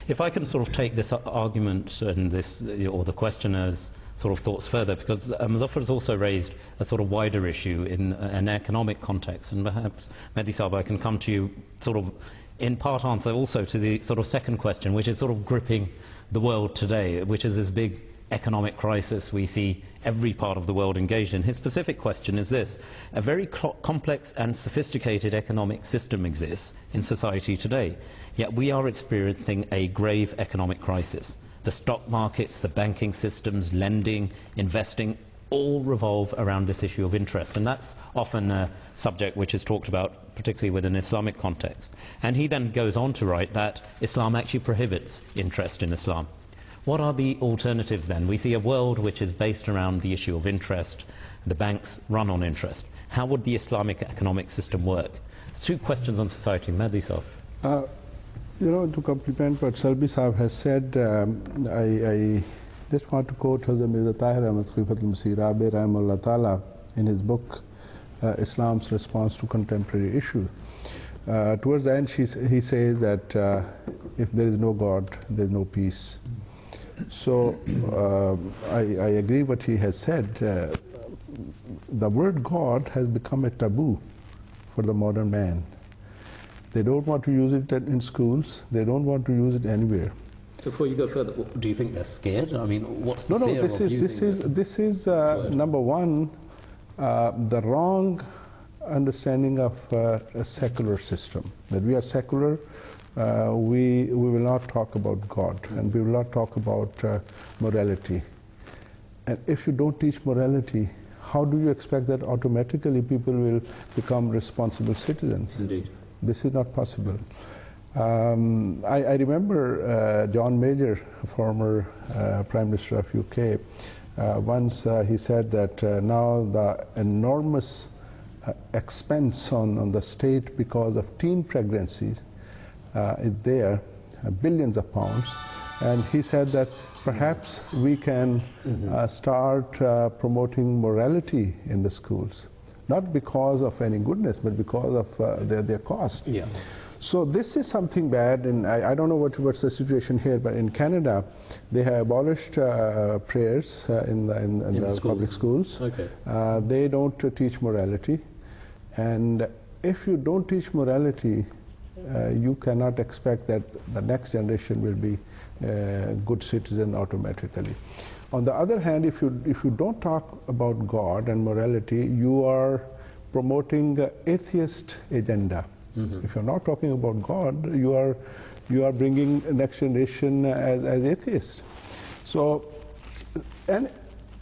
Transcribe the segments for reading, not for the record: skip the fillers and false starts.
If I can sort of take this argument and this, or the questioner's sort of thoughts further, because Muzaffar has also raised a sort of wider issue in an economic context, and perhaps, Mehdi Saab, I can come to you sort of in part answer also to the sort of second question, which is sort of gripping the world today, which is this big economic crisis we see every part of the world engaged in. His specific question is this: a very complex and sophisticated economic system exists in society today, yet we are experiencing a grave economic crisis. The stock markets, the banking systems, lending, investing, all revolve around this issue of interest. And that's often a subject which is talked about, particularly within an Islamic context. And he then goes on to write that Islam actually prohibits interest in Islam. What are the alternatives then? We see a world which is based around the issue of interest. The banks run on interest. How would the Islamic economic system work? Two questions on society. Mehdi Saab. You know, to complement what Salbi Saab has said, I just want to quote Hazrat Mirza Tahir Ahmad Khifatul Masih Rabi Rahimahullah Ta'ala in his book, Islam's Response to Contemporary Issues. Towards the end, he says that if there is no God, there is no peace. So I agree what he has said. The word God has become a taboo for the modern man. They don't want to use it in schools. They don't want to use it anywhere. Before you go further, do you think they're scared? I mean, what's the fear of using this? This is number one, the wrong understanding of a secular system. That we are secular, we will not talk about God, and we will not talk about morality. And if you don't teach morality, how do you expect that automatically people will become responsible citizens? Indeed. This is not possible. I remember John Major, former Prime Minister of UK, once he said that now the enormous expense on the state because of teen pregnancies is there, billions of pounds, and he said that perhaps we can start promoting morality in the schools. Not because of any goodness, but because of their cost. Yeah. So this is something bad, and I don't know what's the situation here, but in Canada, they have abolished prayers in the public schools. Okay. They don't teach morality, and if you don't teach morality, you cannot expect that the next generation will be a good citizen automatically. On the other hand, if you don't talk about God and morality, you are promoting the atheist agenda. If you're not talking about God, you are bringing the next generation as atheists. So, and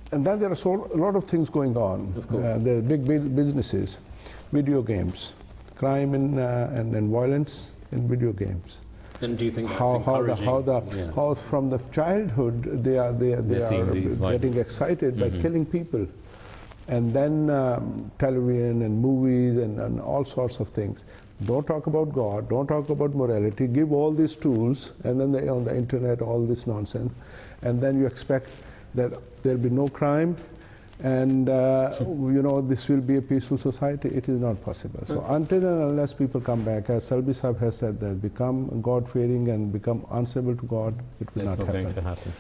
then there are a lot of things going on. Of course. There are big businesses, video games, crime and violence in video games. And do you think that's encouraging? How from the childhood they are getting excited by killing people, and then television and movies and all sorts of things. Don't talk about God, don't talk about morality, give all these tools, and then on the internet all this nonsense, and then you expect that there'll be no crime, and you know, this will be a peaceful society. It is not possible. So until and unless people come back, as Salbi Saab has said, that become God-fearing and become answerable to God, it will not happen. Going to happen.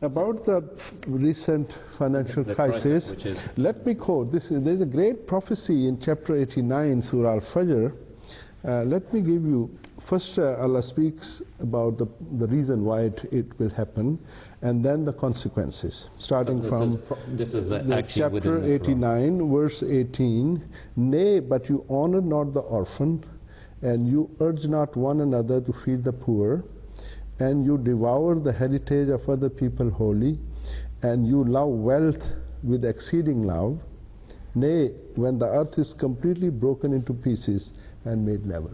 About the recent financial crisis, let me quote. There's a great prophecy in chapter 89, Surah Al-Fajr. Let me give you, first Allah speaks about the reason why it will happen, and then the consequences, starting from chapter 89, verse 18. Nay, but you honor not the orphan, and you urge not one another to feed the poor, and you devour the heritage of other people wholly, and you love wealth with exceeding love. Nay, when the earth is completely broken into pieces and made level.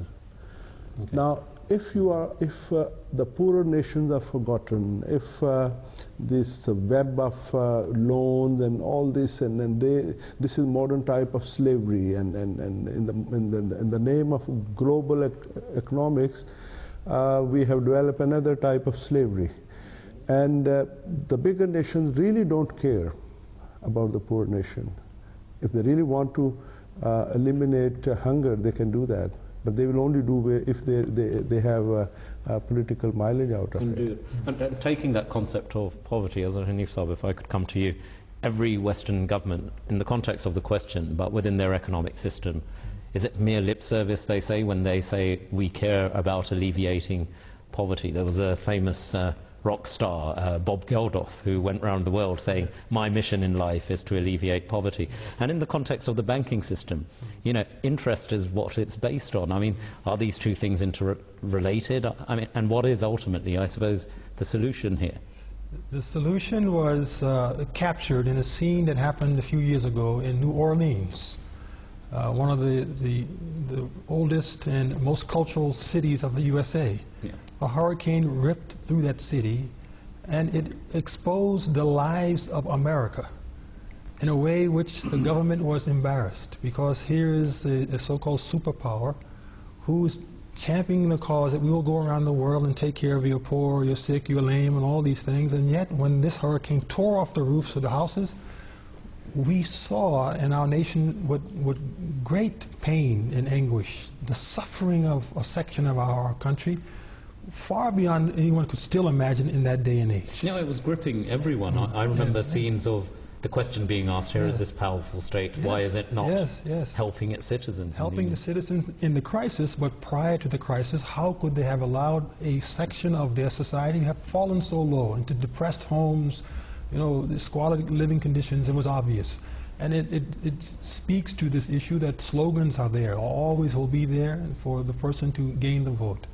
Okay. Now, if the poorer nations are forgotten, if this web of loans and all this, and this is modern type of slavery, and in the name of global economics, we have developed another type of slavery, and the bigger nations really don't care about the poor nation. If they really want to eliminate hunger, they can do that. but they will only do if they have a political mileage out of Indeed. it. And taking that concept of poverty, as Hanif Saab, if I could come to you, every Western government, in the context of the question, but within their economic system, is it mere lip service, they say, when they say we care about alleviating poverty? There was a famous rock star, Bob Geldof, who went around the world saying, my mission in life is to alleviate poverty. And in the context of the banking system, you know, interest is what it's based on. I mean, are these two things interrelated? I mean, and what is ultimately, I suppose, the solution here? The solution was captured in a scene that happened a few years ago in New Orleans, one of the oldest and most cultural cities of the USA. Yeah. A hurricane ripped through that city, and it exposed the lives of America in a way which the government was embarrassed, because here is a so-called superpower who's championing the cause that we will go around the world and take care of your poor, your sick, your lame, and all these things. And yet, when this hurricane tore off the roofs of the houses, we saw in our nation with great pain and anguish the suffering of a section of our country far beyond anyone could still imagine in that day and age. No, it was gripping everyone. I remember scenes of the question being asked, here is this powerful state, why is it not helping its citizens? Helping the citizens in the crisis, but prior to the crisis, how could they have allowed a section of their society to have fallen so low into depressed homes, you know, the squalid living conditions? It was obvious. And it speaks to this issue that slogans are there, always will be there for the person to gain the vote.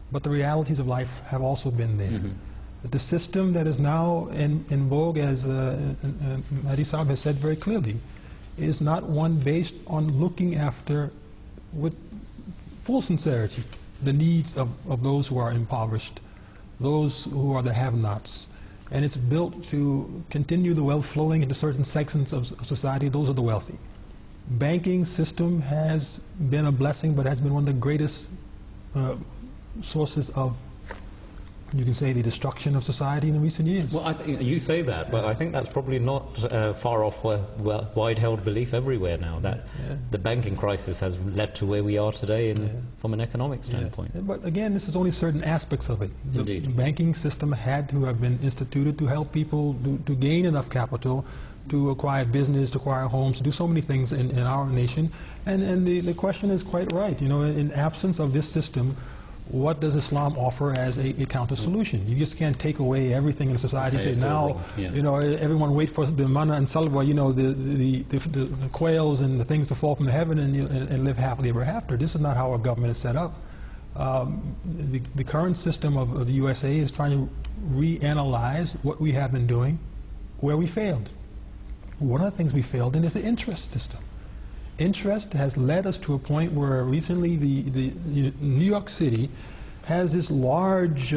But the realities of life have also been there. Mm-hmm. The system that is now in vogue, as Mahdi Saab has said very clearly, is not one based on looking after, with full sincerity, the needs of those who are impoverished, those who are the have-nots. And it's built to continue the wealth flowing into certain sections of society. Those are the wealthy. Banking system has been a blessing, but has been one of the greatest sources of, you can say, the destruction of society in recent years. Well, I think you say that, but I think that's probably not far off wide-held belief everywhere now, that the banking crisis has led to where we are today from an economic standpoint. Yes. But again, this is only certain aspects of it. Indeed. The banking system had to have been instituted to help people to gain enough capital to acquire business, to acquire homes, to do so many things in our nation. And the question is quite right. You know, in absence of this system, what does Islam offer as a counter solution? You just can't take away everything in society and say now, you know, everyone wait for the manna and salwa, you know, the quails and the things to fall from the heaven and live happily ever after. This is not how our government is set up. The current system of the USA is trying to reanalyze what we have been doing, where we failed. One of the things we failed in is the interest system. Interest has led us to a point where recently the New York City has this large,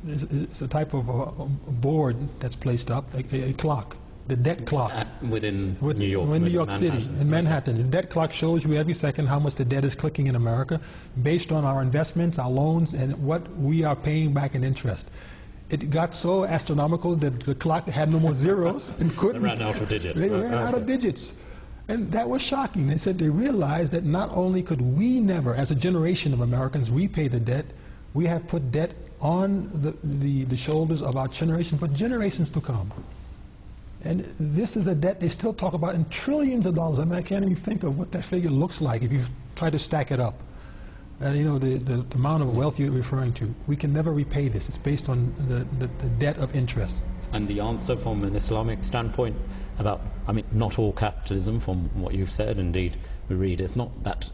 it's a type of a board that's placed up, a clock, the debt clock. Within New York. In New York City, in Manhattan. The debt clock shows you every second how much the debt is clicking in America based on our investments, our loans, and what we are paying back in interest. It got so astronomical that the clock had no more zeros and couldn't. They ran out of digits. They ran out of digits. And that was shocking. They said they realized that not only could we never, as a generation of Americans, repay the debt, we have put debt on the shoulders of our generation for generations to come. And this is a debt they still talk about in trillions of dollars. I mean, I can't even think of what that figure looks like if you try to stack it up. You know, the amount of wealth you're referring to. We can never repay this. It's based on the debt of interest. And the answer from an Islamic standpoint about, I mean, not all capitalism, from what you've said, indeed, we read, it's not that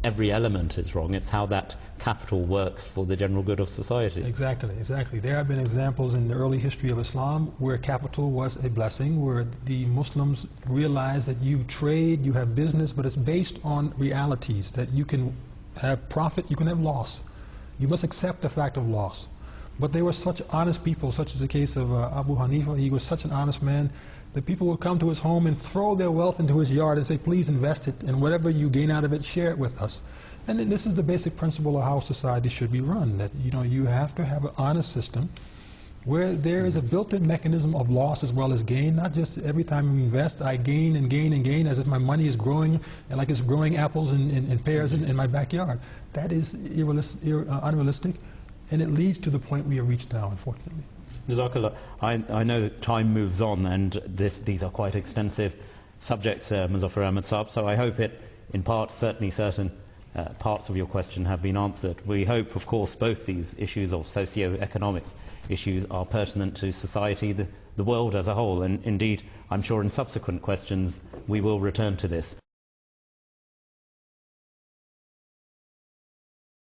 every element is wrong, it's how that capital works for the general good of society. Exactly, exactly. There have been examples in the early history of Islam where capital was a blessing, where the Muslims realized that you trade, you have business, but it's based on realities, that you can have profit, you can have loss. You must accept the fact of loss. But they were such honest people, such as the case of Abu Hanifa. He was such an honest man that people would come to his home and throw their wealth into his yard and say, please invest it, and whatever you gain out of it, share it with us. And this is the basic principle of how society should be run, that, you know, you have to have an honest system where there is a built-in mechanism of loss as well as gain, not just every time we invest, I gain and gain and gain as if my money is growing, and like it's growing apples and pears in my backyard. That is unrealistic, and it leads to the point we have reached now, unfortunately. Jazakallah. I know time moves on, and these are quite extensive subjects, Muzaffar Ahmad Saab, so I hope it, in part, certainly certain parts of your question have been answered. We hope, of course, both these issues of socio-economic issues are pertinent to society, the world as a whole, and indeed, I'm sure in subsequent questions we will return to this.